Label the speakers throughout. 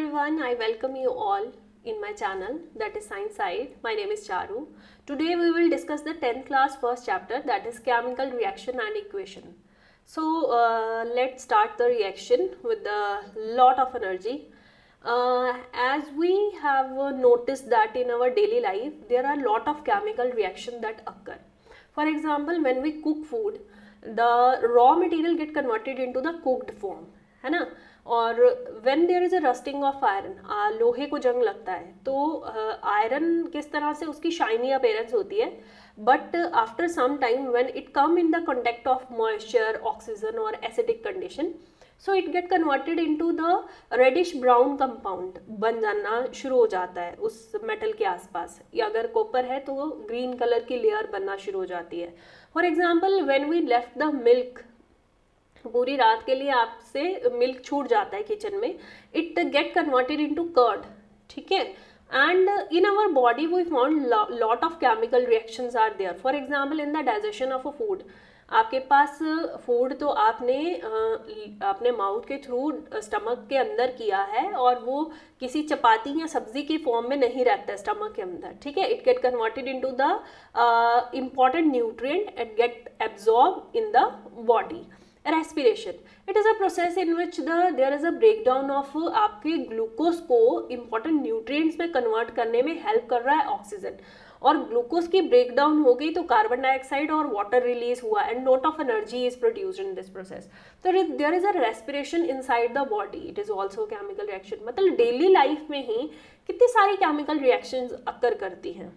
Speaker 1: everyone, I welcome you all in my channel, that is Science Side. My name is Charu. Today we will discuss the 10th class first chapter, that is chemical reaction and equation. So let's start the reaction with a lot of energy. As we have noticed that in our daily life there are a lot of chemical reaction that occur. For example, when we cook food, the raw material get converted into the cooked form, है ना. और when there is a rusting of iron, लोहे को जंग लगता है तो iron किस तरह से उसकी शाइनी अपीयरेंस होती है, but after some time when it come in the contact of moisture, oxygen और acidic condition, so it get converted into the reddish brown compound बन जाना शुरू हो जाता है उस मेटल के आसपास, या अगर कॉपर है तो वो ग्रीन कलर की लेयर बनना शुरू हो जाती है. For example, when we left the milk, पूरी रात के लिए आपसे मिल्क छूट जाता है किचन में, it get converted into curd, ठीक है. And in our body we found lot of chemical reactions are there. For example, in the digestion of a food, आपके पास फूड तो आपने अपने माउथ के थ्रू स्टमक के अंदर किया है, और वो किसी चपाती या सब्जी की फॉर्म में नहीं रहता है स्टमक के अंदर, ठीक है. It get converted into the important nutrient, it get absorb in the body. Respiration, it is a process in which there is a breakdown of आपके ग्लूकोज को इंपॉर्टेंट न्यूट्रिएंट्स में कन्वर्ट करने में हेल्प कर रहा है ऑक्सीजन, और glucose की ब्रेकडाउन हो गई तो कार्बन डाइऑक्साइड और वाटर रिलीज हुआ and lot of energy is produced in this process. तो there is a respiration inside the body, it is also chemical reaction. मतलब डेली लाइफ में ही कितनी सारी केमिकल रिएक्शंस अक्कर करती हैं.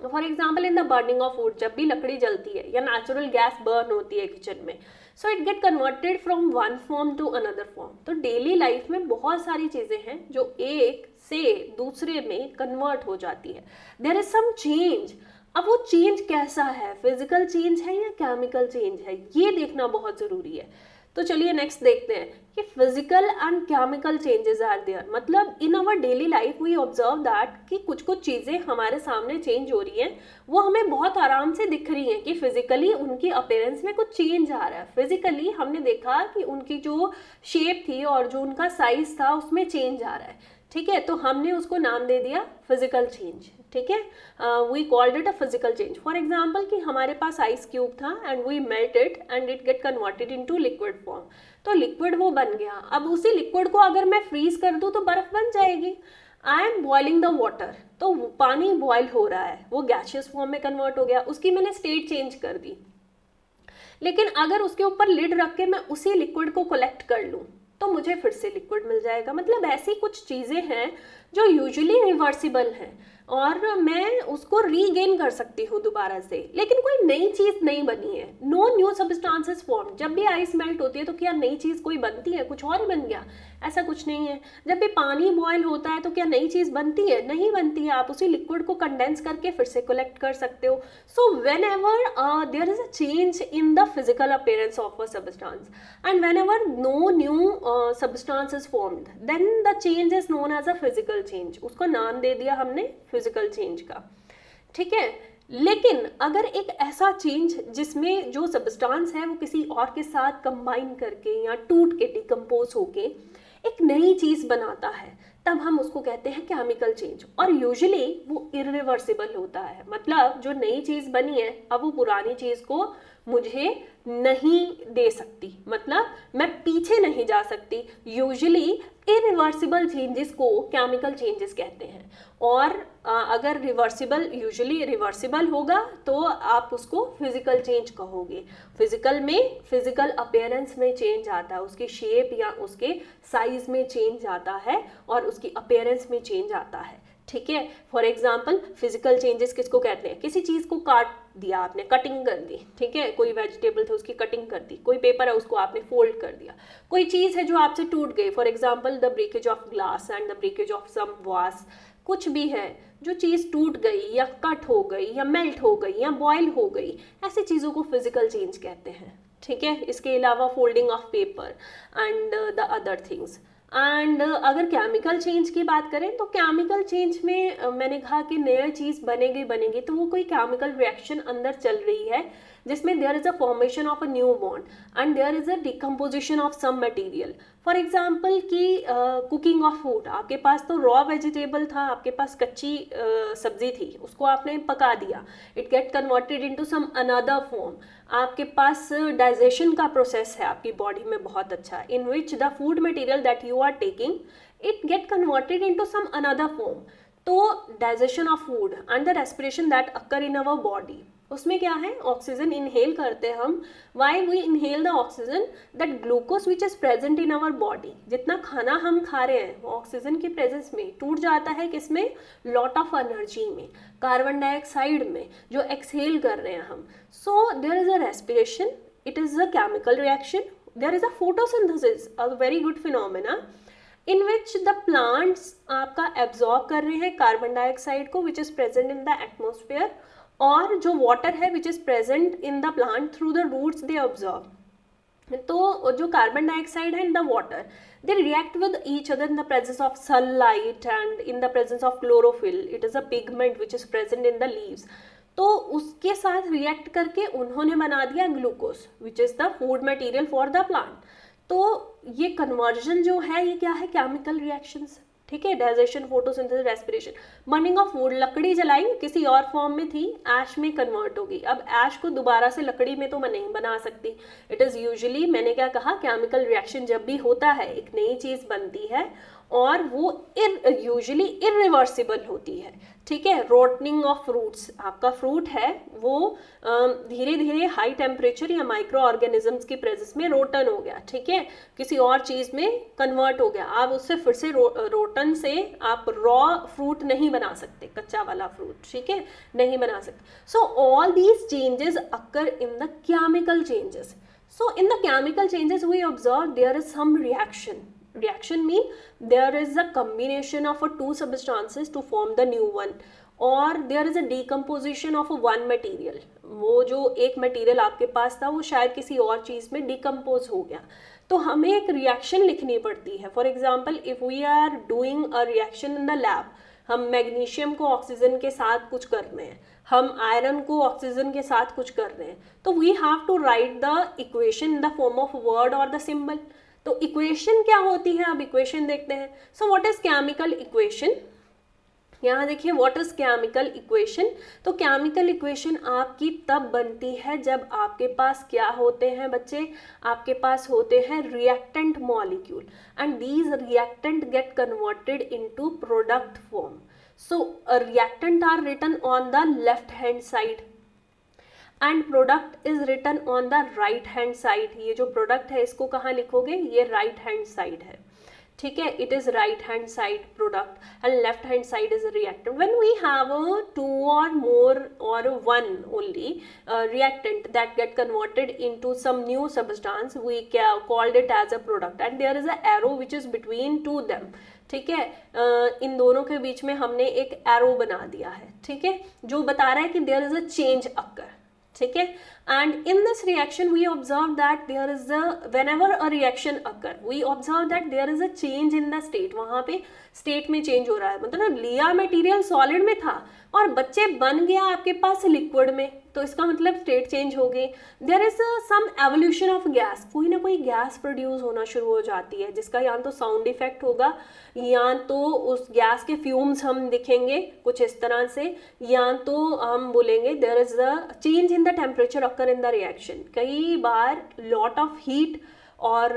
Speaker 1: For example, in the burning of food, जब भी लकड़ी जलती है या नेचुरल गैस बर्न होती है किचन में, so it get converted from one form to another form. तो डेली लाइफ में बहुत सारी चीज़ें हैं जो एक से दूसरे में कन्वर्ट हो जाती है. There is some change. अब वो चेंज कैसा है, फिजिकल चेंज है या केमिकल चेंज है, ये देखना बहुत ज़रूरी है. तो चलिए नेक्स्ट देखते हैं कि physical and chemical changes are there. मतलब in our daily life we observe that कि कुछ कुछ चीज़ें हमारे सामने चेंज हो रही हैं, वो हमें बहुत आराम से दिख रही हैं कि फिजिकली उनकी अपीयरेंस में कुछ चेंज आ रहा है. फिजिकली हमने देखा कि उनकी जो शेप थी और जो उनका साइज था उसमें चेंज आ रहा है, ठीक है. तो हमने उसको नाम दे दिया फिजिकल चेंज, ठीक है. We called it a physical change. For example कि हमारे पास आइस क्यूब था and we melt it and it get converted into liquid form. तो लिक्विड वो बन गया. अब उसी लिक्विड को अगर मैं फ्रीज कर दूं तो बर्फ बन जाएगी. I am boiling the water, तो पानी बॉयल हो रहा है, वो गैसियस फॉर्म में कन्वर्ट हो गया, उसकी मैंने स्टेट चेंज कर दी. लेकिन अगर उसके ऊपर लिड रख के मैं उसी लिक्विड को कलेक्ट कर लूँ तो मुझे फिर से लिक्विड मिल जाएगा. मतलब ऐसी कुछ चीज़ें हैं जो यूजुअली रिवर्सिबल हैं और मैं उसको रीगेन कर सकती हूँ दोबारा से, लेकिन कोई नई चीज़ नहीं बनी है. No new substances form. जब भी आइस मेल्ट होती है तो क्या नई चीज़ कोई बनती है, कुछ और ही बन गया? ऐसा कुछ नहीं है. जब भी पानी बॉयल होता है तो क्या नई चीज़ बनती है? नहीं बनती है. आप उसी लिक्विड को कंडेंस करके फिर से कलेक्ट कर सकते हो. So whenever there is a change in the physical appearance of a substance and whenever no new substance is formed, then the change is known as a physical change. उसको नाम दे दिया हमने physical change का, ठीक है. लेकिन अगर एक ऐसा चेंज जिसमें जो सब्सटेंस है वो किसी और के साथ कंबाइन करके या टूट के डिकम्पोज होके एक नई चीज़ बनाता है, तब हम उसको कहते हैं केमिकल चेंज. और यूजुअली वो इरिवर्सिबल होता है. मतलब जो नई चीज़ बनी है अब वो पुरानी चीज़ को मुझे नहीं दे सकती, मतलब मैं पीछे नहीं जा सकती. यूजुअली इरिवर्सिबल चेंजेस को केमिकल चेंजेस कहते हैं. और अगर रिवर्सिबल, यूजुअली रिवर्सिबल होगा तो आप उसको फिजिकल चेंज कहोगे. फिजिकल में फिजिकल अपीयरेंस में चेंज आता है, उसकी शेप या उसके साइज में चेंज आता है और उसकी अपीयरेंस में चेंज आता है, ठीक है. फॉर एग्जाम्पल, फिजिकल चेंजेस किसको कहते हैं? किसी चीज़ को काट दिया आपने, कटिंग कर दी, ठीक है. कोई वेजिटेबल था उसकी कटिंग कर दी, कोई पेपर है उसको आपने फोल्ड कर दिया, कोई चीज़ है जो आपसे टूट गई. For example, the breakage of glass and the breakage of some vase. कुछ भी है जो चीज़ टूट गई या कट हो गई या मेल्ट हो गई या बॉयल हो गई, ऐसी चीज़ों को फिजिकल चेंज कहते हैं, ठीक है. इसके अलावा folding of paper and the other things. And अगर केमिकल चेंज की बात करें तो केमिकल चेंज में मैंने कहा कि नई चीज़ बनेगी, तो वो कोई केमिकल रिएक्शन अंदर चल रही है जिसमें there is a formation of a new bond and there is a decomposition of some material. For example कि कुकिंग ऑफ फूड, आपके पास तो रॉ वेजिटेबल था, आपके पास कच्ची सब्जी थी, उसको आपने पका दिया, it get converted into some another form. आपके पास डाइजेशन का प्रोसेस है आपकी बॉडी में बहुत अच्छा, in which the food material that you are taking it get converted into some another form. तो digestion of food and the respiration that occur in our body, उसमें क्या है, ऑक्सीजन इनहेल करते हैं हम। Why we inhale the oxygen, that glucose which is present in our body, जितना खाना हम खा रहे हैं वो ऑक्सीजन की प्रेजेंस में टूट जाता है, किसमें, लॉट ऑफ एनर्जी में, कार्बन डाइऑक्साइड में जो एक्सहेल कर रहे हैं हम। So there is a respiration, it is a chemical reaction, there is a photosynthesis, a very good phenomena in which the plants आपका एब्जॉर्ब कर रहे हैं कार्बन डाइऑक्साइड को which is present in the atmosphere, और जो water है which is present in the plant through the roots they observe. तो जो कार्बन डाइऑक्साइड है in the water, they react with each other in the presence of sunlight and in the presence of chlorophyll, it is a pigment which is present in the leaves. तो उसके साथ react करके उन्होंने बना दिया glucose which is the food material for the plant. तो ये conversion जो है ये क्या है, केमिकल रिएक्शंस, ठीक है, digestion, photosynthesis, respiration. Burning of would, लकड़ी जलाई, किसी और फॉर्म में थी, ऐश में कन्वर्ट होगी। अब ऐश को दोबारा से लकड़ी में तो मैं नहीं बना सकती, इट इज़ यूजुअली, मैंने क्या कहा, केमिकल रिएक्शन जब भी होता है एक नई चीज़ बनती है और वो यूजुअली इरिवर्सिबल होती है, ठीक है। रोटनिंग ऑफ फ्रूट्स, आपका फ्रूट है वो धीरे धीरे हाई टेम्परेचर या माइक्रो ऑर्गेनिजम्स की प्रेजेंस में रोटन हो गया, ठीक है, किसी और चीज़ में कन्वर्ट हो गया। आप उससे फिर से रोटन से आप रॉ फ्रूट नहीं बना सकते, कच्चा वाला फ्रूट, ठीक है, नहीं बना सकते। So all these changes occur in the chemical changes. So in the chemical changes we observe there is some reaction. Reaction mean there is a combination of two substances to form the new one, or there is a decomposition of one material. वो जो एक material आपके पास था वो शायद किसी और चीज़ में डिकम्पोज हो गया, तो हमें एक रिएक्शन लिखनी पड़ती है। For example if we are doing a reaction in the lab, हम मैग्नीशियम को ऑक्सीजन के साथ कुछ कर रहे हैं, हम आयरन को ऑक्सीजन के साथ कुछ कर रहे हैं, तो we have to write the equation in the form of word और द सिंबल। तो इक्वेशन क्या होती है, अब इक्वेशन देखते हैं। So what is chemical equation, यहाँ देखिए व्हाट इज केमिकल इक्वेशन। तो केमिकल इक्वेशन आपकी तब बनती है जब आपके पास क्या होते हैं बच्चे, आपके पास होते हैं reactant molecule, and these reactant get converted into product form. So reactant are written on the left hand side and product is written on the right hand side. ये जो प्रोडक्ट है इसको कहाँ लिखोगे, ये राइट हैंड साइड है, ठीक है, it is right hand side product and left hand side is reactant. When we have two or more or one only reactant that get converted into some new substance, we called it as a product, and there is a arrow which is between two them. ठीक है, इन दोनों के बीच में हमने एक arrow बना दिया है, ठीक है, जो बता रहा है कि देयर इज अ चेंज अकर, ठीक है. And in this reaction we observe that there is a, whenever a reaction occur we observe that there is a change in the state. वहाँ पे स्टेट में चेंज हो रहा है, मतलब लिया मटेरियल सॉलिड में था और बच्चे बन गया आपके पास लिक्विड में, तो इसका मतलब स्टेट चेंज हो गई. There is some evolution of gas, कोई ना कोई गैस प्रोड्यूस होना शुरू हो जाती है जिसका या तो साउंड इफेक्ट होगा या तो उस गैस के फ्यूम्स हम दिखेंगे कुछ इस तरह से, या तो हम बोलेंगे there is a change in the temperature occur in the reaction. कई बार लॉट ऑफ हीट और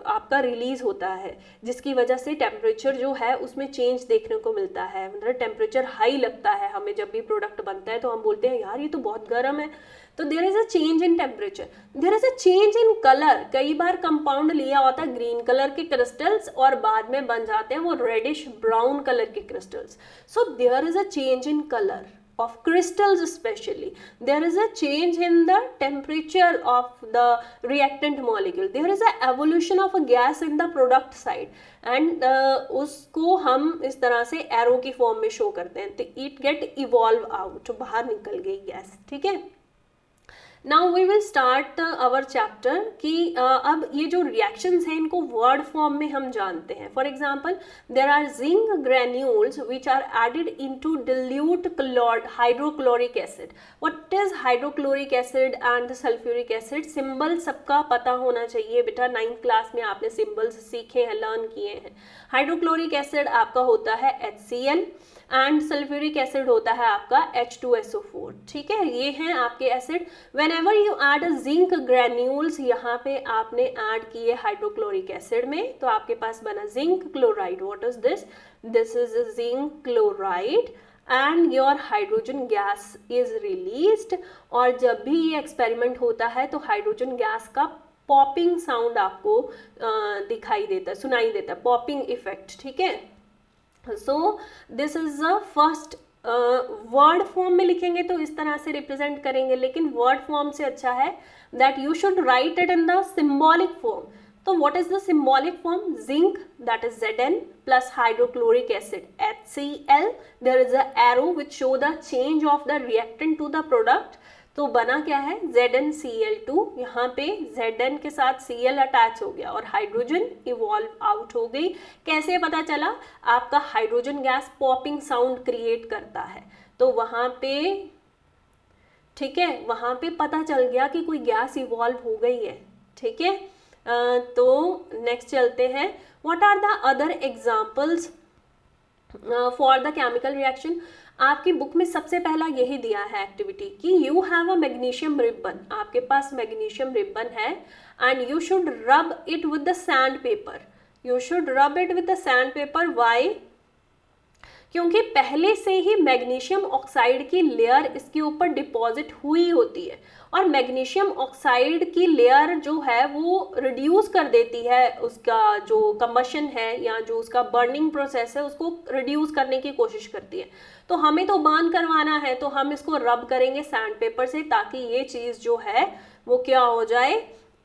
Speaker 1: आपका रिलीज होता है जिसकी वजह से टेम्परेचर जो है उसमें चेंज देखने को मिलता है, मतलब टेम्परेचर हाई लगता है हमें जब भी प्रोडक्ट बनता है, तो हम बोलते हैं यार ये तो बहुत गर्म है, तो there is a change in temperature. There is a change in colour, कई बार कंपाउंड लिया होता है ग्रीन कलर के क्रिस्टल्स और बाद में बन जाते हैं वो रेडिश ब्राउन कलर के crystals. So there is a change in colour of crystals especially. There is a change in the temperature of the reactant molecule. There is a evolution of a gas in the product side and उसको हम इस तरह से arrow की form में show करते हैं, तो it get evolve out, बाहर निकल गई गैस, ठीक है. Now we will start our chapter कि अब ये जो रिएक्शंस हैं इनको वर्ड फॉर्म में हम जानते हैं. For example there are zinc granules which are added into dilute hydrochloric acid. What is hydrochloric acid and sulphuric acid? Symbol सबका पता होना चाहिए बेटा. 9th क्लास में आपने सिंबल्स सीखे हैं, लर्न किए हैं. हाइड्रोक्लोरिक एसिड आपका होता है HCl एंड सल्फ्यूरिक एसिड होता है आपका H2SO4. ठीक है, ये हैं आपके acid. Whenever you add zinc granules, यहाँ पे आपने ऐड किए हाइड्रोक्लोरिक एसिड में, तो आपके पास बना zinc chloride. What is this? This is zinc chloride and your hydrogen gas is released. और जब भी ये एक्सपेरिमेंट होता है तो हाइड्रोजन गैस का पॉपिंग साउंड आपको दिखाई देता है, सुनाई देता है, पॉपिंग इफेक्ट. ठीक है, सो this is the first. Word form में लिखेंगे तो इस तरह से रिप्रेजेंट करेंगे, लेकिन वर्ड फॉर्म से अच्छा है that you should write it in the symbolic form. तो what is the symbolic form? Zinc that is Zn plus hydrochloric acid HCl. There is a arrow which show the change of the reactant to the product. तो बना क्या है? ZnCl2. यहाँ पे Zn के साथ Cl attach हो गया और हाइड्रोजन इवॉल्व आउट हो गई. कैसे पता चला? आपका hydrogen gas popping sound create करता है, तो वहाँ पे, ठीक है, वहाँ पे पता चल गया कि कोई गैस इवॉल्व हो गई है. ठीक है, तो नेक्स्ट चलते हैं. What are the other examples for the chemical reaction? आपकी बुक में सबसे पहला यही दिया है एक्टिविटी कि you have a magnesium ribbon. आपके पास मैग्नीशियम रिबन है and you should rub it with the sand paper. You should rub it with the sand paper. Why? क्योंकि पहले से ही मैग्नीशियम ऑक्साइड की लेयर इसके ऊपर डिपॉजिट हुई होती है और मैग्नीशियम ऑक्साइड की लेयर जो है वो रिड्यूस कर देती है, उसका जो कंबशन है या जो उसका बर्निंग प्रोसेस है उसको रिड्यूस करने की कोशिश करती है. तो हमें तो बर्न करवाना है, तो हम इसको रब करेंगे सैंड पेपर से ताकि ये चीज़ जो है वो क्या हो जाए,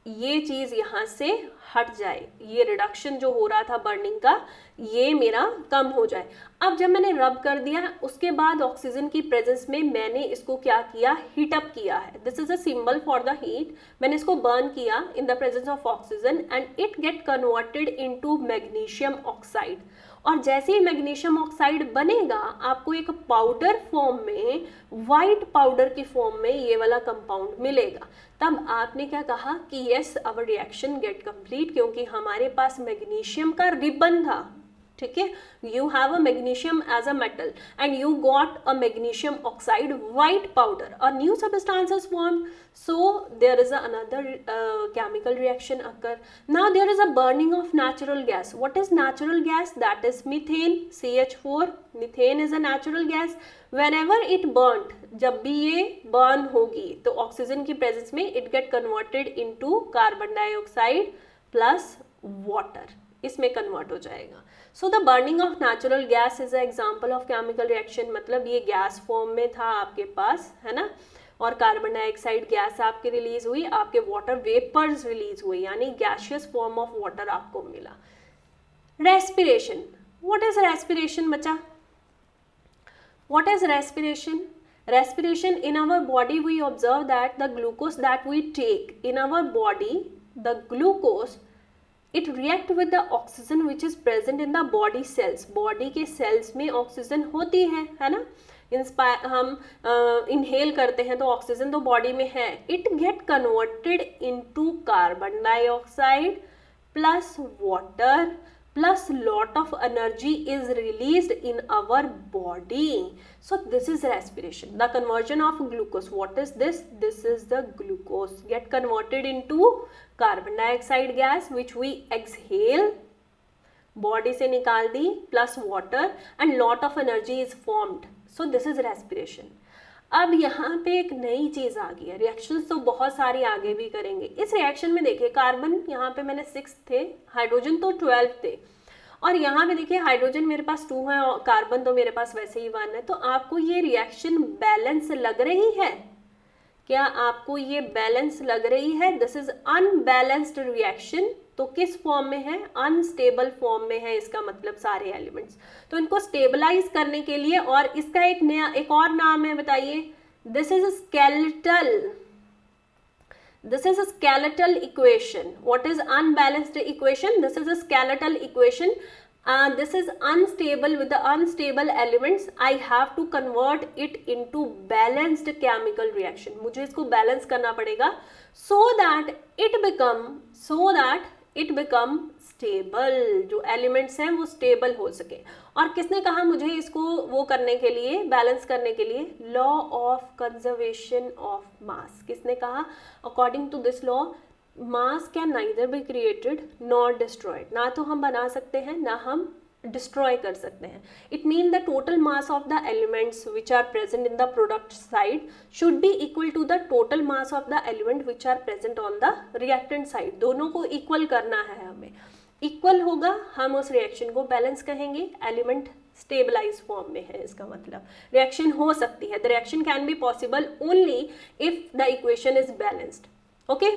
Speaker 1: ये चीज़ यहाँ से हट जाए, ये रिडक्शन जो हो रहा था बर्निंग का ये मेरा कम हो जाए. अब जब मैंने रब कर दिया उसके बाद ऑक्सीजन की प्रेजेंस में मैंने इसको क्या किया? हीट अप किया है. This is a symbol for the heat. मैंने इसको बर्न किया इन the presence of oxygen and it get converted into magnesium oxide. और जैसे ही मैग्नीशियम ऑक्साइड बनेगा आपको एक पाउडर फॉर्म में, वाइट पाउडर की फॉर्म में ये वाला कंपाउंड मिलेगा. तब आपने क्या कहा कि yes our reaction get complete, क्योंकि हमारे पास मैग्नीशियम का रिबन था. ठीक है, you have a magnesium as a metal and you got a magnesium oxide white powder. A new substance is formed, so there is another chemical reaction occur. Now there is a burning of natural gas. What is natural gas? That is methane, CH4. Methane is a natural gas. Whenever it burnt, जब भी ये burn होगी तो oxygen की presence में it get converted into carbon dioxide plus water, इसमें convert हो जाएगा. So the burning of natural gas is a example of chemical reaction. मतलब ये गैस फॉर्म में था आपके पास, है ना, और कार्बन डाइऑक्साइड गैस आपके रिलीज हुई, आपके वाटर वेपर्स रिलीज हुई, यानी गैसियस फॉर्म ऑफ वाटर आपको मिला. रेस्पिरेशन. व्हाट इज रेस्पिरेशन बच्चा? What is respiration? Respiration, in our body we observe that the glucose that we take in our body, the glucose, it react with the oxygen which is present in the body cells. Body के cells में oxygen होती है ना. हम inhale करते हैं तो oxygen तो बॉडी में है. It get converted into carbon dioxide plus water plus lot of energy is released in our body. So this is respiration, the conversion of glucose. What is this? This is the glucose get converted into carbon dioxide gas which we exhale, body से निकाल दी, plus water and lot of energy is formed. So this is respiration. अब यहाँ पे एक नई चीज़ आ गई है. Reactions तो बहुत सारी आगे भी करेंगे. इस रिएक्शन में देखिए कार्बन यहाँ पे मैंने 6 थे, हाइड्रोजन तो 12 थे, और यहाँ पे देखिए हाइड्रोजन मेरे पास 2 है और कार्बन तो मेरे पास वैसे ही 1 है. तो आपको ये रिएक्शन बैलेंस लग रही है क्या? आपको ये बैलेंस लग रही है? This is unbalanced reaction. तो किस फॉर्म में है? अनस्टेबल फॉर्म में है. इसका मतलब सारे एलिमेंट्स. तो इनको स्टेबलाइज करने के लिए, और इसका एक और नाम है, बताइए. This is skeletal. This is a skeletal equation. What is unbalanced equation? This is a skeletal equation. This is unstable. With the unstable elements I have to convert it into balanced chemical reaction. मुझे इसको balance करना पड़ेगा so that it become stable. जो elements हैं वो stable हो सके. और किसने कहा मुझे इसको वो करने के लिए, बैलेंस करने के लिए? Law of conservation of mass. किसने कहा? According to this law mass can neither be created nor destroyed. ना तो हम बना सकते हैं ना हम डिस्ट्रॉय कर सकते हैं. It mean the total mass of the elements which are present in the product side should be equal to the total mass of the element which are present on the reactant side. दोनों को equal करना है हमें. Equal होगा हम उस reaction को balance कहेंगे. एलिमेंट स्टेबलाइज फॉर्म में है, इसका मतलब रिएक्शन हो सकती है. The reaction can be possible only if the equation is balanced. Okay,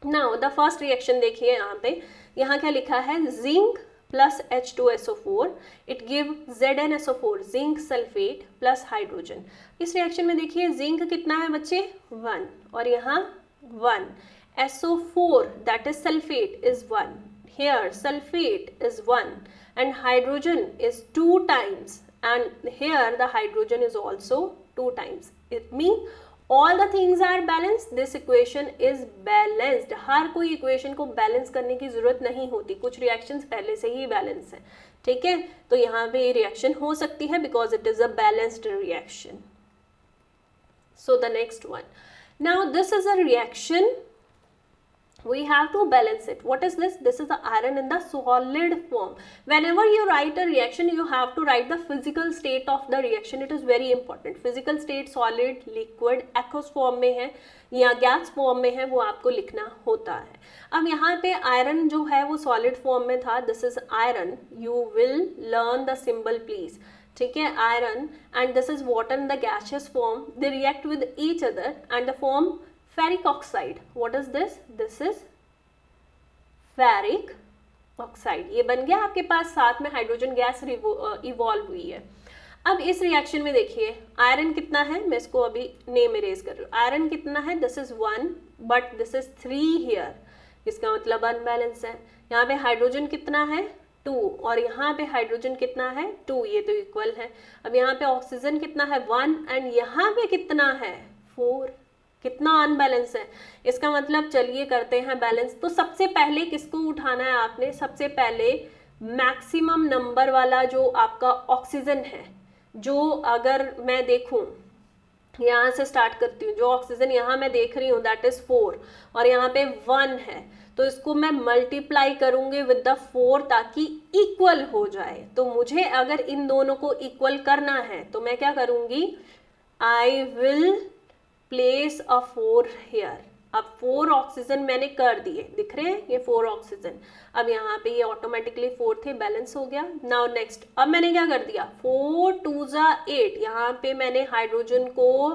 Speaker 1: now the first reaction देखिए यहाँ पे. यहाँ क्या लिखा है? Zinc plus H2SO4 it give ZnSO4 zinc sulphate plus hydrogen. इस रिएक्शन में देखिए जिंक कितना है बच्चे? 1 और यहाँ 1. SO4 that is sulphate is 1. Here sulfate is 1 and hydrogen is 2 times, and here the hydrogen is also 2 times. It means all the things are balanced. This equation is balanced. हर कोई equation को balance करने की जरूरत नहीं होती. कुछ reactions पहले से ही balance है. ठीक है, तो यहाँ पे ये reaction हो सकती है because it is a balanced reaction. So the next one. Now this is a reaction. We have to balance it. What is this? This is the iron in the solid form. Whenever you write a reaction, you have to write the physical state of the reaction. It is very important. Physical state solid, liquid, aqueous form में है या gas form में है, वो आपको लिखना होता है. अब यहाँ पे iron जो है वो solid form में था. This is iron. You will learn the symbol please. ठीक है, iron and this is water in the gaseous form. They react with each other and the form ferric oxide. What is this? This is ferric oxide. ये बन गया आपके पास. साथ में hydrogen gas evolve हुई है. अब इस रिएक्शन में देखिए आयरन कितना है, मैं इसको अभी नेम इरेज कर रही हूँ. आयरन कितना है? This is 1 but this is 3 here. इसका मतलब अनबैलेंस है. यहाँ पे हाइड्रोजन कितना है? 2 और यहाँ पे हाइड्रोजन कितना है? 2. ये तो इक्वल है. अब यहाँ पे ऑक्सीजन कितना है? 1 एंड यहाँ पे कितना है? 4. कितना अनबैलेंस है. इसका मतलब चलिए करते हैं बैलेंस. तो सबसे पहले किसको उठाना है आपने? सबसे पहले मैक्सिमम नंबर वाला जो आपका ऑक्सीजन है, जो अगर मैं देखूं यहाँ से स्टार्ट करती हूँ, जो ऑक्सीजन यहाँ मैं देख रही हूँ दैट इज 4 और यहाँ पे 1 है, तो इसको मैं मल्टीप्लाई करूंगी विद द 4 ताकि इक्वल हो जाए. तो मुझे अगर इन दोनों को इक्वल करना है तो मैं क्या करूंगी? I will place a 4 here. अब 4 ऑक्सीजन मैंने कर दिए, दिख रहे हैं ये 4 ऑक्सीजन. अब यहाँ पे ये ऑटोमेटिकली 4 थे, बैलेंस हो गया. नाउ नेक्स्ट, अब मैंने क्या कर दिया? 4 2 8. यहाँ पे मैंने हाइड्रोजन को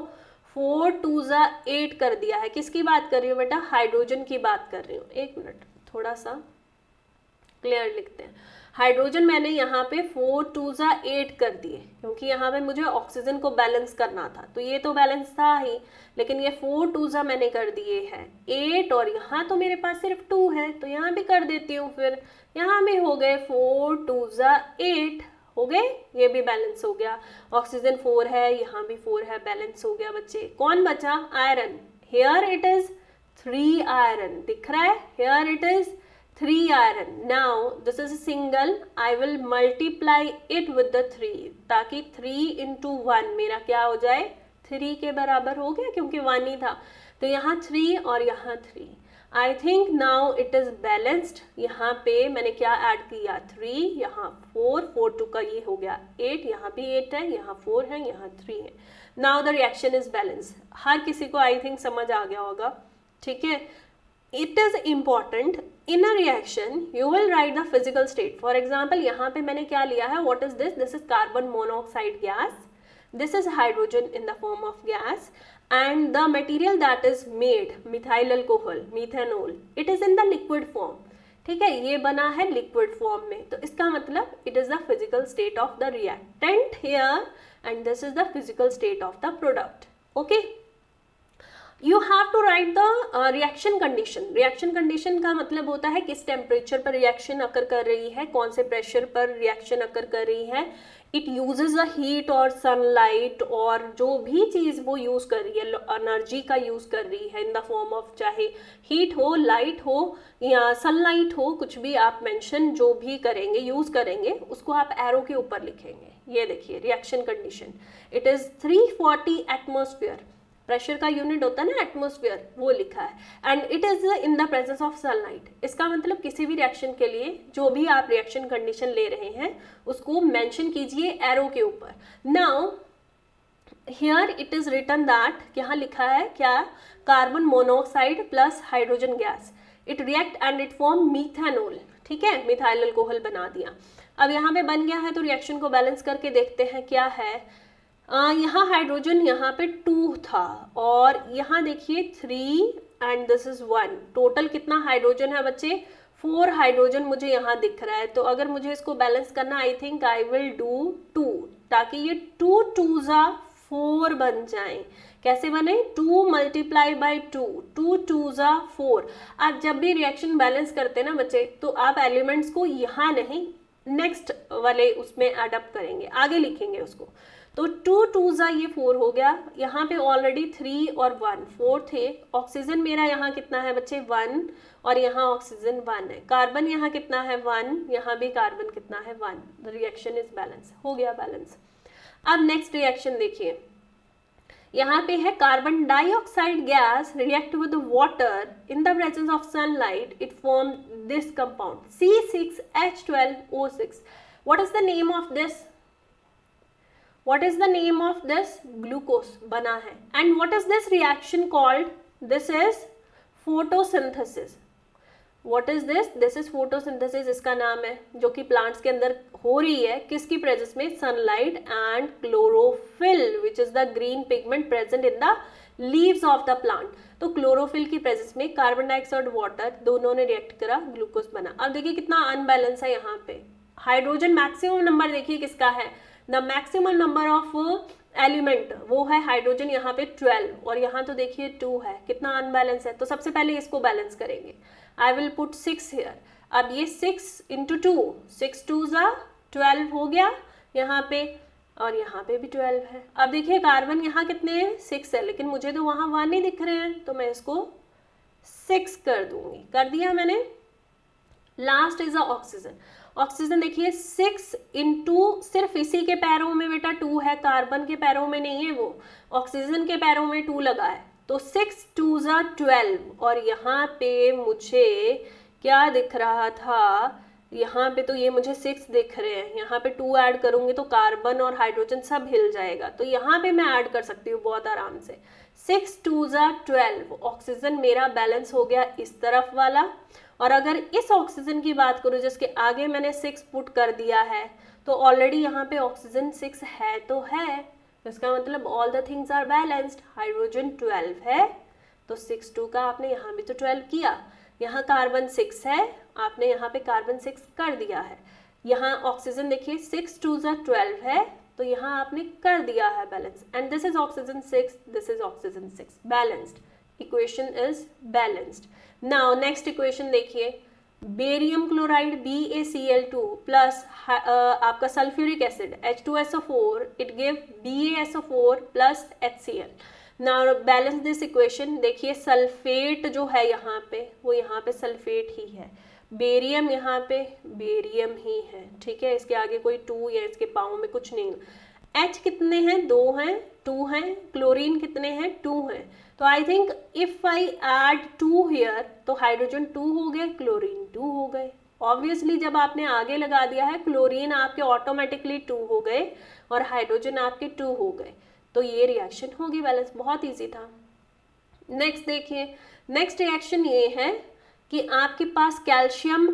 Speaker 1: 4 2 8 कर दिया है. किसकी बात कर रही हूँ बेटा? हाइड्रोजन की बात कर रही हूँ. एक मिनट, थोड़ा सा क्लियर लिखते हैं. हाइड्रोजन मैंने यहाँ पे 4 2 8 कर दिए क्योंकि यहाँ पे मुझे ऑक्सीजन को बैलेंस करना था. तो ये तो बैलेंस था ही, लेकिन ये 4 2 मैंने कर दिए हैं 8 और यहाँ तो मेरे पास सिर्फ 2 है तो यहाँ भी कर देती हूँ. फिर यहाँ भी हो गए 4 2 8 हो गए, ये भी बैलेंस हो गया. ऑक्सीजन 4 है, यहाँ भी 4 है, बैलेंस हो गया बच्चे. कौन बचा? Iron. Here it is 3 iron. दिख रहा है? Here it is 3 iron. Now this is a single. I will multiply it with the 3 ताकि 3 into 1 मेरा क्या हो जाए? 3 के बराबर हो गया क्योंकि 1 ही था. तो यहाँ 3 और यहाँ 3. I think now it is balanced. यहाँ पे मैंने क्या ऐड किया? 3, यहाँ 4 4 2 का ये हो गया 8, यहाँ भी 8 है, यहाँ 4 है, यहाँ 3 है. Now the reaction is balanced. हर किसी को I think समझ आ गया होगा. ठीक है. It is important in a reaction you will write the physical state. For example, यहाँ पे मैंने क्या लिया है? What is this? This is carbon monoxide gas. This is hydrogen in the form of gas, and the material that is made methyl alcohol, methanol. It is in the liquid form. ठीक है, ये बना है liquid form में. तो इसका मतलब it is the physical state of the reactant here, and this is the physical state of the product. Okay. You have to write the reaction condition. Reaction condition का मतलब होता है किस टेम्परेचर पर रिएक्शन अकर कर रही है, कौन से प्रेशर पर रिएक्शन अकर कर रही है. इट यूजेज द हीट और सनलाइट, और जो भी चीज़ वो यूज़ कर रही है एनर्जी का यूज़ कर रही है इन द फॉर्म ऑफ, चाहे हीट हो, लाइट हो या सनलाइट हो, कुछ भी आप मेंशन जो भी करेंगे यूज़ करेंगे उसको आप एरो के ऊपर लिखेंगे. ये देखिए reaction condition, it is 340 atmosphere. Pressure का यूनिट होता है ना एटमॉस्फेयर, वो लिखा है. And it is in the presence of sunlight. इसका मतलब किसी भी रिएक्शन के लिए जो भी आप रिएक्शन कंडीशन ले रहे हैं उसको मेंशन कीजिए एरो के ऊपर. Now here it is written that, यहाँ लिखा है क्या, carbon monoxide plus hydrogen gas, it react and it form methanol. ठीक है, मिथाइल अल्कोहल बना दिया. अब यहाँ पे बन गया है तो रिएक्शन को बैलेंस करके देखते हैं क्या है. यहाँ हाइड्रोजन यहाँ पे 2 था और यहाँ देखिए 3 एंड दिस इज 1. टोटल कितना हाइड्रोजन है बच्चे, 4 हाइड्रोजन मुझे यहाँ दिख रहा है. तो अगर मुझे इसको बैलेंस करना, I think I will do 2, ताकि ये 2 2s 4 बन जाएं. कैसे बने, 2 मल्टीप्लाई बाई 2, 2 2s 4. आप जब भी रिएक्शन बैलेंस करते हैं ना बच्चे, तो आप एलिमेंट्स को यहाँ नहीं नेक्स्ट वाले उसमें एडअप करेंगे, आगे लिखेंगे उसको. तो 2 2s ये 4 हो गया. यहाँ पे ऑलरेडी 3 और 1 4 थे. ऑक्सीजन मेरा यहाँ कितना है बच्चे 1, और यहाँ ऑक्सीजन 1 है. कार्बन यहाँ कितना है 1, यहाँ भी कार्बन कितना है 1. द रिएक्शन इज बैलेंस, हो गया बैलेंस. अब नेक्स्ट रिएक्शन देखिए, यहाँ पे है carbon dioxide gas react with water in the presence of sunlight, it form this compound C6H12O6. What is the name of this, what is the name of this, glucose बना है. and what is this reaction called, this is photosynthesis. what is this, this is photosynthesis इसका नाम है, जो कि plants के अंदर हो रही है. किसकी प्रेजेंस में, sunlight and chlorophyll which is the green pigment present in the leaves of the plant. तो क्लोरोफिल की प्रेजेंस में कार्बन डाइऑक्साइड वाटर दोनों ने रिएक्ट करा, ग्लूकोज बना. अब देखिए कितना अनबैलेंस है यहाँ पे. हाइड्रोजन मैक्सिमम नंबर देखिए किसका है, the maximum number of element वो है हाइड्रोजन, यहाँ पे 12 और यहाँ तो देखिए 2 है. कितना अनबैलेंस है. तो सबसे पहले इसको बैलेंस करेंगे. I will put 6 here. अब ये 6 इंटू 2, 6 2s 12 हो गया यहाँ पे, और यहाँ पे भी 12 है. अब देखिए कार्बन यहाँ कितने हैं, 6 है, लेकिन मुझे तो वहाँ 1 नहीं दिख रहे हैं, तो मैं इसको 6 कर दूंगी. कर दिया मैंने. Last is a oxygen. Oxygen देखिए 6 इंटू, सिर्फ इसी के पैरों में बेटा 2 है, कार्बन के पैरों में नहीं है वो, ऑक्सीजन के पैरों में 2 लगा है. तो 6 2s 12, और यहाँ पे मुझे क्या दिख रहा था, यहाँ पे तो ये मुझे 6 दिख रहे हैं, यहाँ पे 2 ऐड करूंगी तो कार्बन और हाइड्रोजन सब हिल जाएगा. तो यहाँ पे मैं ऐड कर सकती हूँ बहुत आराम से. 6 2s 12. ऑक्सीजन मेरा बैलेंस हो गया इस तरफ वाला. और अगर इस ऑक्सीजन की बात करूँ जिसके आगे मैंने 6 पुट कर दिया है, तो ऑलरेडी यहाँ पे ऑक्सीजन 6 है तो है, इसका मतलब all the things are balanced. Hydrogen 12 है तो 6 2 का आपने यहाँ भी तो 12 किया. यहाँ कार्बन 6 है, आपने यहाँ पे कार्बन 6 कर दिया है. यहाँ ऑक्सीजन देखिए 6 2s 12 है, तो यहाँ आपने कर दिया है balance. And this is oxygen 6, this is oxygen 6, balanced. Equation is balanced. Now next equation देखिए, बेरियम क्लोराइड BaCl2 प्लस आपका sulphuric acid H2SO4, it give BaSO4 plus HCl. Now balance this equation. देखिए sulphate जो है यहाँ पे, वो यहाँ पे सल्फेट ही है. बेरियम यहाँ पे बेरियम ही है. ठीक है, इसके आगे कोई 2 या इसके पाँव में कुछ नहीं. H कितने हैं, 2 हैं, 2 हैं. क्लोरीन कितने हैं, 2 हैं. तो I think if I add 2 here, तो हाइड्रोजन 2 हो गए, क्लोरीन 2 हो गए. ऑब्वियसली जब आपने आगे लगा दिया है, क्लोरीन आपके ऑटोमेटिकली 2 हो गए और हाइड्रोजन आपके 2 हो गए. तो ये रिएक्शन होगी बैलेंस. बहुत ईजी था. नेक्स्ट देखिए, नेक्स्ट रिएक्शन ये है कि आपके पास कैल्शियम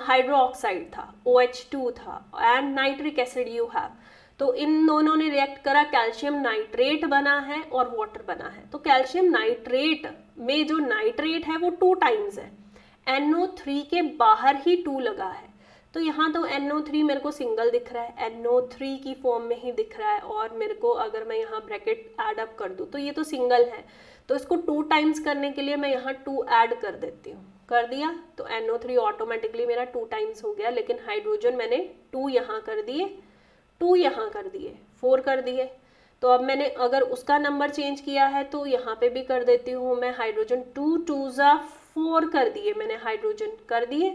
Speaker 1: हाइड्रोक्साइड था, OH2 था, and nitric acid you have. तो इन दोनों ने रिएक्ट करा, कैल्शियम नाइट्रेट बना है और वाटर बना है. तो कैल्शियम नाइट्रेट में जो नाइट्रेट है वो 2 टाइम्स है, NO3 के बाहर ही 2 लगा है. तो यहाँ तो NO3 मेरे को सिंगल दिख रहा है, NO3 की फॉर्म में ही दिख रहा है, और मेरे को अगर मैं यहाँ ब्रैकेट ऐड अप कर दूँ तो ये तो सिंगल है. तो इसको 2 टाइम्स करने के लिए मैं यहाँ 2 ऐड कर देती हूँ, कर दिया तो NO3 ऑटोमेटिकली मेरा 2 टाइम्स हो गया, लेकिन हाइड्रोजन मैंने 2 यहाँ कर दिए, 2 यहाँ कर दिए, 4 कर दिए। तो अब मैंने अगर उसका नंबर चेंज किया है तो यहाँ पे भी कर देती हूँ मैं, हाइड्रोजन 2 2 ज़ा 4 कर दिए मैंने, हाइड्रोजन कर दिए।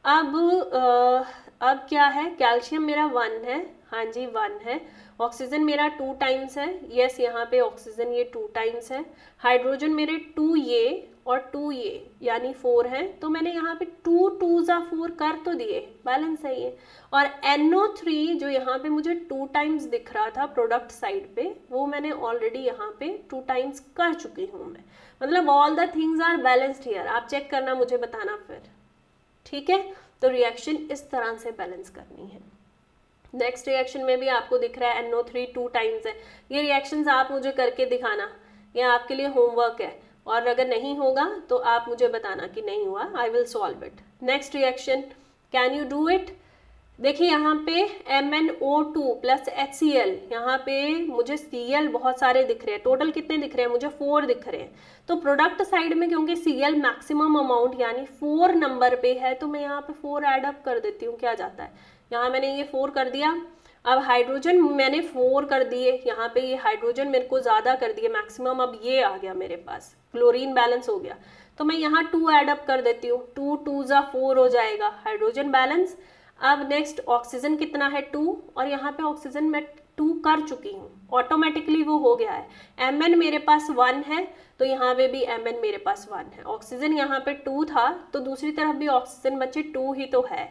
Speaker 1: अब क्या है, कैल्शियम मेरा 1 है, हाँ जी 1 है, ऑक्सीजन मेरा 2 टाइम्स है, यस यहाँ पे ऑक्सीजन ये 2 टाइम्स है, हाइड्रोजन मेरे 2 ये और 2 ये यानी 4 है, तो मैंने यहाँ पे 2 2 ज़ा 4 कर तो दिए, बैलेंस है ये। और NO3 जो यहाँ पे मुझे 2 टाइम्स दिख रहा था प्रोडक्ट साइड पे, वो मैंने ऑलरेडी यहाँ पे 2 टाइम्स कर चुकी हूँ मैं, मतलब all the things are balanced here. आप चेक करना, मुझे बताना फिर, ठीक है। तो रिएक्शन इस तरह से बैलेंस करनी है। नेक्स्ट रिएक्शन में भी आपको दिख रहा है NO3 2 टाइम्स है, ये रिएक्शंस आप मुझे करके दिखाना, ये आपके लिए होमवर्क है, और अगर नहीं होगा तो आप मुझे बताना कि नहीं हुआ, I will solve it. Next reaction, can you do it? देखिए यहाँ पे MnO2 प्लस HCl, यहाँ पे मुझे Cl बहुत सारे दिख रहे हैं, टोटल कितने दिख रहे हैं मुझे 4 दिख रहे हैं। तो प्रोडक्ट साइड में क्योंकि Cl मैक्सिमम अमाउंट यानी 4 नंबर पे है, तो मैं यहाँ पे 4 ऐड अप कर देती हूँ, क्या जाता है, यहाँ मैंने ये 4 कर दिया। अब हाइड्रोजन मैंने 4 कर दिए, यहाँ पे ये हाइड्रोजन मेरे को ज़्यादा कर दिए मैक्सिमम, अब ये आ गया मेरे पास, क्लोरीन बैलेंस हो गया, तो मैं यहाँ 2 ऐड अप कर देती हूँ, 2 2 ज़ा 4 हो जाएगा, हाइड्रोजन बैलेंस। अब नेक्स्ट ऑक्सीजन कितना है 2, और यहाँ पे ऑक्सीजन मैं 2 कर चुकी हूँ, ऑटोमेटिकली वो हो गया है। Mn मेरे पास 1 है, तो यहाँ पे भी Mn मेरे पास 1 है, ऑक्सीजन यहाँ पे 2 था, तो दूसरी तरफ भी ऑक्सीजन बचे 2 ही तो है,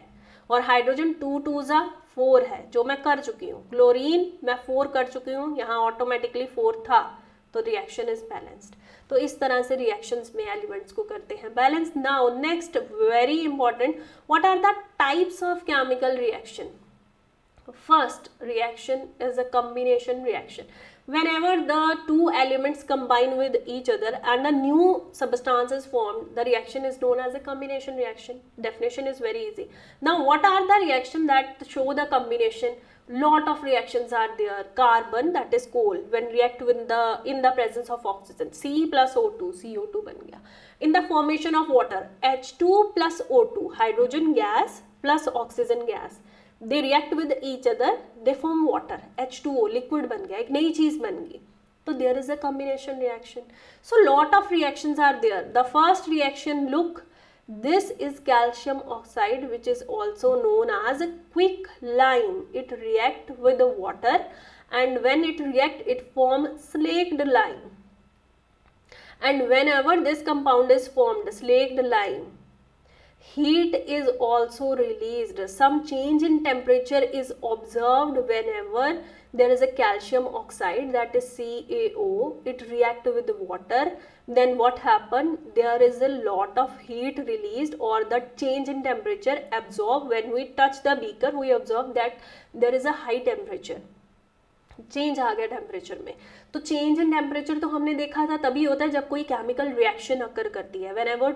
Speaker 1: और हाइड्रोजन 2 2 ज़ा 4 है जो मैं कर चुकी हूँ, क्लोरीन मैं 4 कर चुकी हूँ, यहाँ ऑटोमेटिकली 4 था, तो रिएक्शन इज बैलेंस्ड। तो इस तरह से रिएक्शंस में एलिमेंट्स को करते हैं balance. Now next very important, what are the types of chemical reaction? First reaction is a combination reaction. Whenever the two elements combine with each other and a new substance is formed, the reaction is known as a combination reaction. Definition is very easy. Now what are the reactions that show the combination? Lot of reactions are there. Carbon, that is coal, when react with in the presence of oxygen, C plus O2, CO2 बन गया. In the formation of water, H2 plus O2, hydrogen gas plus oxygen gas, they react with each other, they form water, H2O, liquid बन गया, एक नई चीज बन गई, तो there is a combination reaction. So lot of reactions are there. The first reaction, look, this is calcium oxide, which is also known as a quicklime. It react with the water, and when it react, it form slaked lime. And whenever this compound is formed, slaked lime, heat is also released. Some change in temperature is observed whenever there is a calcium oxide, that is CaO, it react with water. Then what happen? There is a lot of heat released, or the change in temperature absorbed. When we touch the beaker, we observe that there is a high temperature, change आ गया temperature में। तो change in temperature तो हमने देखा था तभी होता है जब कोई केमिकल रिएक्शन अकर करती है, whenever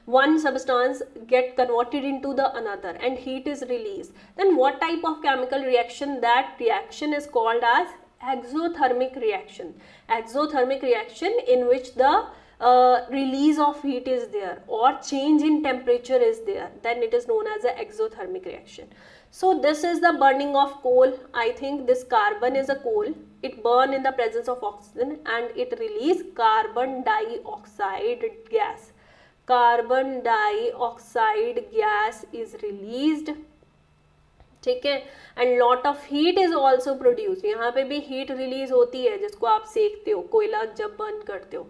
Speaker 1: one substance get converted into the another and heat is release, then what type of chemical reaction? That reaction is called as exothermic reaction. Exothermic reaction in which the release of heat is there or change in temperature is there, then it is known as a exothermic reaction. So this is the burning of coal. I think this carbon is a coal. It burn in the presence of oxygen and it release carbon dioxide gas. Carbon dioxide gas is released, ठीक है, and lot of heat is also produce, यहाँ पे भी heat release होती है जिसको आप सेकते हो, कोयला जब बर्न करते हो,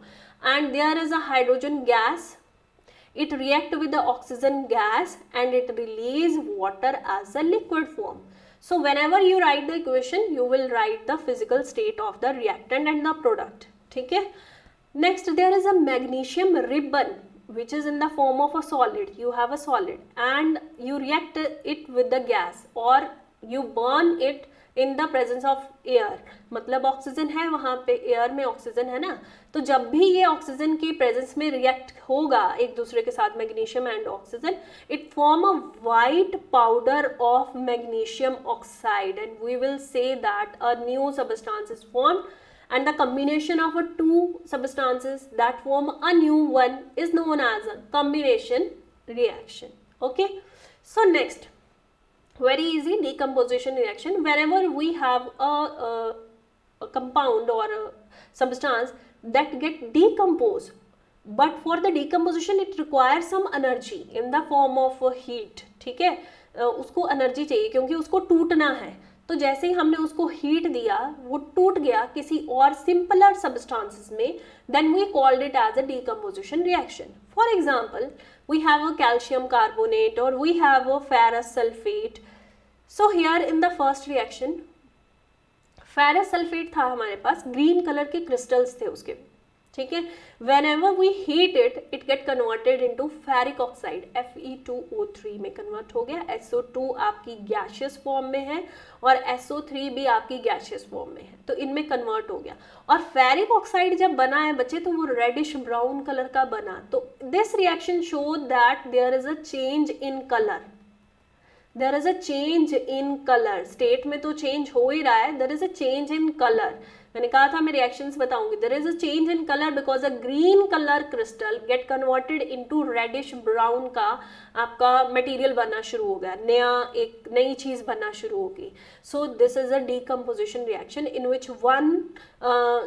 Speaker 1: and there is a hydrogen gas, it react with the oxygen gas and it release water as a liquid form. So whenever you write the equation, you will write the physical state of the reactant and the product, ठीक है. Next there is a magnesium ribbon which is in the form of a solid. You have a solid and you react it with the gas or you burn it in the presence of air. मतलब oxygen है वहाँ पे, air में oxygen है ना, तो जब भी ये ऑक्सीजन की प्रेजेंस में रिएक्ट होगा एक दूसरे के साथ, magnesium and oxygen, it form a white powder of magnesium oxide and we will say that a new substance is formed and the combination of two substances that form a new one is known as a combination reaction. Okay, so next, very easy decomposition reaction. Whenever we have a compound or a substance that get decomposed, but for the decomposition it requires some energy in the form of heat. ठीक है, उसको energy चाहिए क्योंकि उसको टूटना है. तो जैसे ही हमने उसको हीट दिया वो टूट गया किसी और सिंपलर सब्सटेंसेस में, then we called it as a decomposition reaction. For example, we have a calcium carbonate or we have a ferrous sulfate. So here in the first reaction, ferrous sulfate था हमारे पास, green colour के crystals थे उसके. ठीक है, whenever we heat it, it get converted into ferric oxide, Fe2O3 में convert हो गया. SO2 आपकी गैशियस फॉर्म में है और SO3 भी आपकी गैशियस फॉर्म में है, तो इनमें कन्वर्ट हो गया. और फेरिक ऑक्साइड जब बना है बच्चे तो वो रेडिश ब्राउन कलर का बना. तो this reaction show that there is a change in colour. There is a change in colour. State में तो चेंज हो ही रहा है, there is a change in colour. मैंने कहा था मैं रिएक्शंस बताऊंगी. There is a change in colour because a green colour crystal get converted into reddish brown का आपका मटेरियल बनना शुरू हो गया, नया एक नई चीज बनना शुरू होगी. So this is a decomposition reaction in which one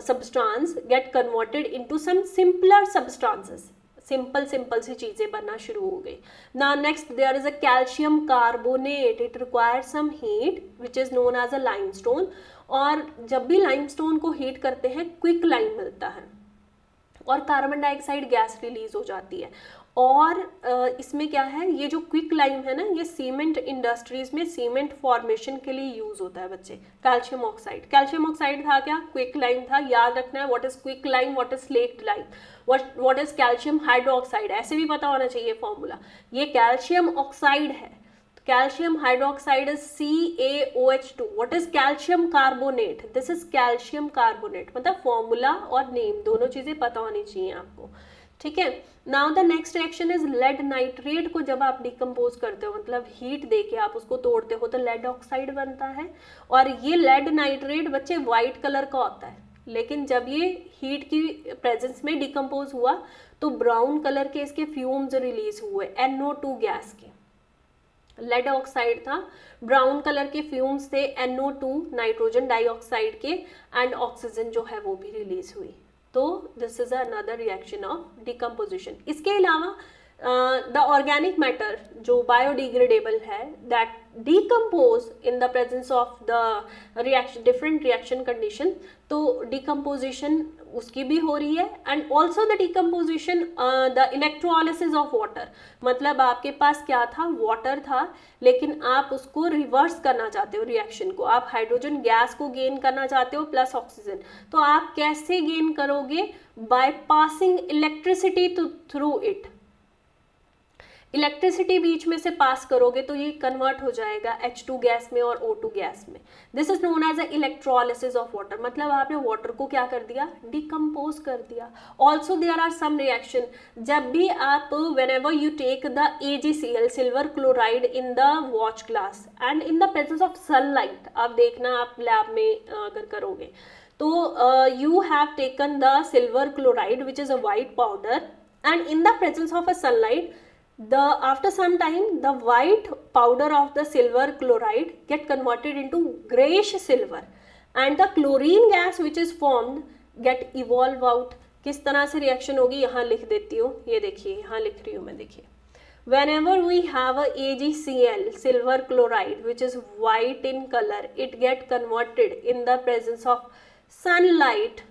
Speaker 1: substance get converted into some simpler substances. Simple सी चीजें बनना शुरू हो गई. Now next, there is a calcium carbonate. It requires some heat which is known as a limestone. और जब भी limestone को हीट करते हैं क्विक लाइम मिलता है और कार्बन डाइऑक्साइड गैस रिलीज हो जाती है. और इसमें क्या है, ये जो क्विक लाइम है ना, ये सीमेंट इंडस्ट्रीज में सीमेंट फॉर्मेशन के लिए यूज होता है बच्चे. कैल्शियम ऑक्साइड था क्या, क्विक लाइम था. याद रखना है what is quick lime, what is slaked lime, what is calcium hydroxide, ऐसे भी पता होना चाहिए फॉर्मूला. ये कैल्शियम ऑक्साइड है. Calcium hydroxide is CaOH2. What is calcium carbonate? This is calcium carbonate. मतलब फॉर्मूला और नेम दोनों चीजें पता होनी चाहिए आपको. ठीक है. Now the next reaction is lead nitrate को जब आप डिकम्पोज करते हो, मतलब हीट देके आप उसको तोड़ते हो, तो लेड ऑक्साइड बनता है. और ये लेड नाइट्रेट बच्चे व्हाइट कलर का होता है, लेकिन जब ये हीट की प्रेजेंस में डिकम्पोज हुआ तो ब्राउन कलर के इसके फ्यूम्स रिलीज हुए NO2 गैस के. लेड ऑक्साइड था, ब्राउन कलर के फ्यूम्स थे NO2 नाइट्रोजन डाइऑक्साइड के, एंड ऑक्सीजन जो है वो भी रिलीज हुई. तो this is another reaction of decomposition. इसके अलावा द ऑर्गेनिक मैटर जो बायोडिग्रेडेबल है that decompose in the presence of the reaction, different reaction condition. तो डिकम्पोजिशन उसकी भी हो रही है. And also the decomposition the electrolysis of water. मतलब आपके पास क्या था, वाटर था, लेकिन आप उसको रिवर्स करना चाहते हो रिएक्शन को. आप हाइड्रोजन गैस को गेन करना चाहते हो प्लस ऑक्सीजन. तो आप कैसे गेन करोगे, by passing electricity through it. Electricity बीच में से पास करोगे तो ये कन्वर्ट हो जाएगा H2 गैस में और O2 गैस में. This is known as a electrolysis of water. मतलब आपने वाटर को क्या कर दिया, डिकम्पोज कर दिया. Also there are some reaction. जब भी आप whenever you take the AgCl silver chloride in the watch glass and in the presence of sunlight, आप देखना आप लैब में अगर करोगे तो you have taken the silver chloride which is a white powder, and in the presence of a sunlight after some time the white powder of the silver chloride get converted into grayish silver, and the chlorine gas which is formed get evolve out. किस तरह से reaction होगी यहाँ लिख देती हूँ, ये देखिए यहाँ लिख रही हूँ मैं. देखिए, whenever we have a AgCl silver chloride which is white in color, it get converted in the presence of sunlight,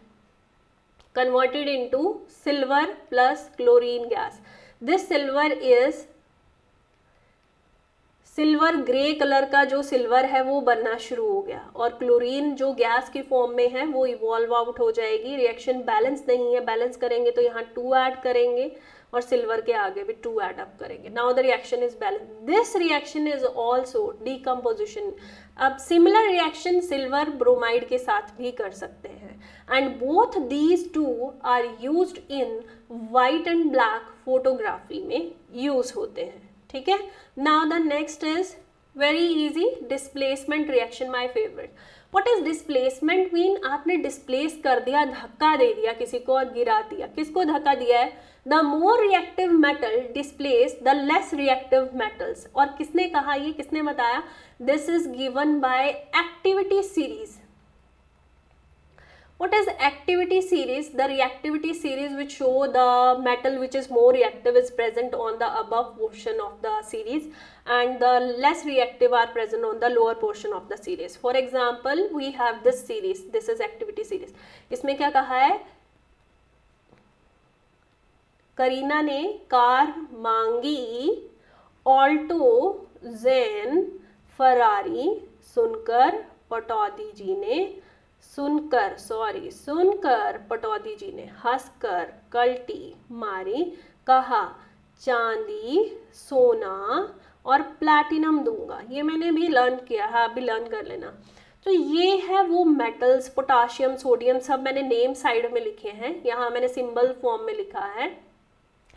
Speaker 1: converted into silver plus chlorine gas. This silver is silver grey colour का जो silver है वो बनना शुरू हो गया, और chlorine जो गैस की फॉर्म में है वो इवॉल्व आउट हो जाएगी. रिएक्शन बैलेंस नहीं है, बैलेंस करेंगे तो यहाँ 2 ऐड करेंगे और सिल्वर के आगे भी 2 ऐड अप करेंगे. Now the reaction is balance. This reaction is also decomposition. अब सिमिलर रिएक्शन सिल्वर ब्रोमाइड के साथ भी कर सकते हैं, and both these two are used in white and black photography में यूज होते हैं. ठीक है. Now the next is very easy, displacement reaction, my favourite. What is displacement mean, आपने डिस्प्लेस कर दिया, धक्का दे दिया किसी को और गिरा दिया। किसको धक्का दिया है? The more reactive metal displace the less reactive metals. और किसने कहा, ये किसने बताया? This is given by activity series. What is activity series? The reactivity series which show the metal which is more reactive is present on the above portion of the series and the less reactive are present on the lower portion of the series. For example, we have this series. This is activity series. इसमें क्या कहा है? करीना ने car मांगी, Alto, जेन, Ferrari. सुनकर पटौदी जी ने सुनकर पटौदी जी ने हंसकर कल्टी मारी, कहा चांदी, सोना और प्लैटिनम दूंगा। ये मैंने भी लर्न किया है, आप भी लर्न कर लेना। तो ये है वो मेटल्स, पोटाशियम, सोडियम, सब मैंने नेम साइड में लिखे हैं, यहाँ मैंने सिंबल फॉर्म में लिखा है,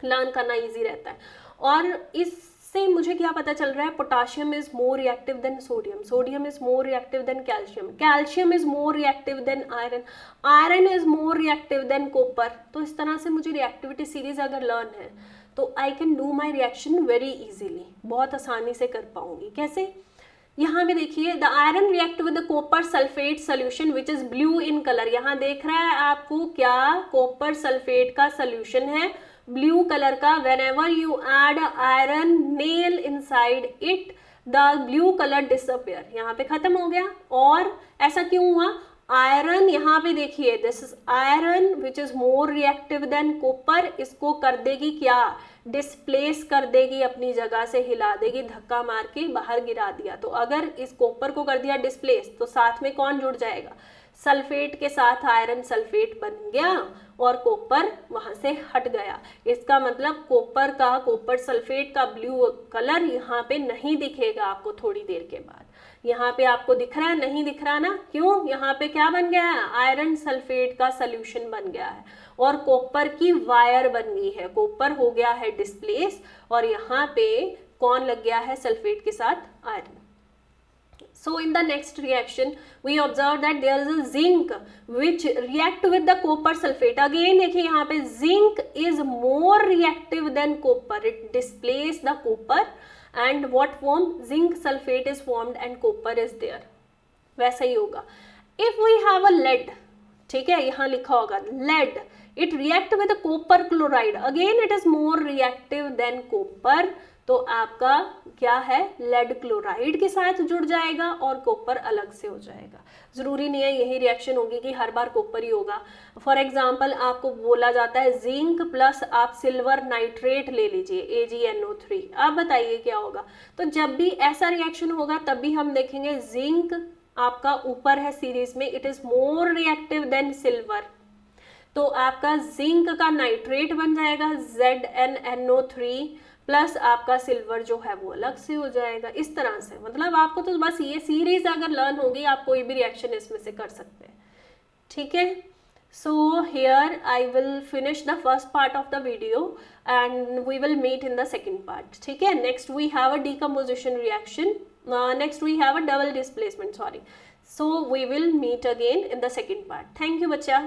Speaker 1: लर्न करना इजी रहता है। और इससे मुझे क्या पता चल रहा है? Potassium is more reactive than sodium, sodium is more reactive than calcium, calcium is more reactive than iron, iron is more reactive than copper. तो इस तरह से मुझे रिएक्टिविटी सीरीज अगर लर्न है तो I can do my reaction very easily, बहुत आसानी से कर पाऊंगी। कैसे? यहाँ पे देखिए, the iron react with the copper sulphate solution which is blue in colour. यहाँ देख रहा है आपको क्या कॉपर सल्फेट का सोल्यूशन है, ब्लू कलर का। whenever you add iron nail inside it the blue color disappear, यहाँ पे खत्म हो गया। और ऐसा क्यों हुआ? आयरन, यहाँ पे देखिए, this is iron which is more reactive than copper. इसको कर देगी क्या? डिस्प्लेस कर देगी, अपनी जगह से हिला देगी, धक्का मार के बाहर गिरा दिया। तो अगर इस कॉपर को कर दिया डिस्प्लेस तो साथ में कौन जुड़ जाएगा? सल्फेट के साथ आयरन सल्फेट बन गया और कॉपर वहां से हट गया। इसका मतलब कॉपर सल्फेट का ब्लू कलर यहाँ पे नहीं दिखेगा आपको थोड़ी देर के बाद। यहाँ पे आपको दिख रहा है? नहीं दिख रहा ना? क्यों? यहाँ पे क्या बन गया है? आयरन सल्फेट का सोल्यूशन बन गया है और कॉपर की वायर बन गई है। कॉपर हो गया है डिस्प्लेस और यहाँ पे कौन लग गया है सल्फेट के साथ? Iron. So in the next reaction we observe that there is a zinc which react with the copper sulfate. Again देखिए यहाँ पे zinc is more reactive than copper. It displaces the copper and what form? Zinc sulfate is formed and copper is there. वैसा ही होगा। If we have a lead, ठीक है, यहाँ लिखा होगा lead, it react with the copper chloride. Again it is more reactive than copper. तो आपका क्या है? लेड क्लोराइड के साथ जुड़ जाएगा और कॉपर अलग से हो जाएगा। जरूरी नहीं है यही रिएक्शन होगी कि हर बार कॉपर ही होगा। फॉर एग्जांपल आपको बोला जाता है जिंक प्लस आप सिल्वर नाइट्रेट ले लीजिए, AgNO3। आप बताइए क्या होगा? तो जब भी ऐसा रिएक्शन होगा तब भी हम देखेंगे जिंक आपका ऊपर है सीरीज में, it is more reactive than silver. तो आपका जिंक का नाइट्रेट बन जाएगा ZnNO3 प्लस आपका सिल्वर जो है वो अलग से हो जाएगा। इस तरह से मतलब आपको तो बस ये सीरीज अगर लर्न होगी आप कोई भी रिएक्शन इसमें से कर सकते हैं। ठीक है, so here I will finish the first part of the video and we will meet in the second part. ठीक है, next we have a decomposition reaction, next we have a double displacement, sorry. So we will meet again in the second part. Thank you बच्चा।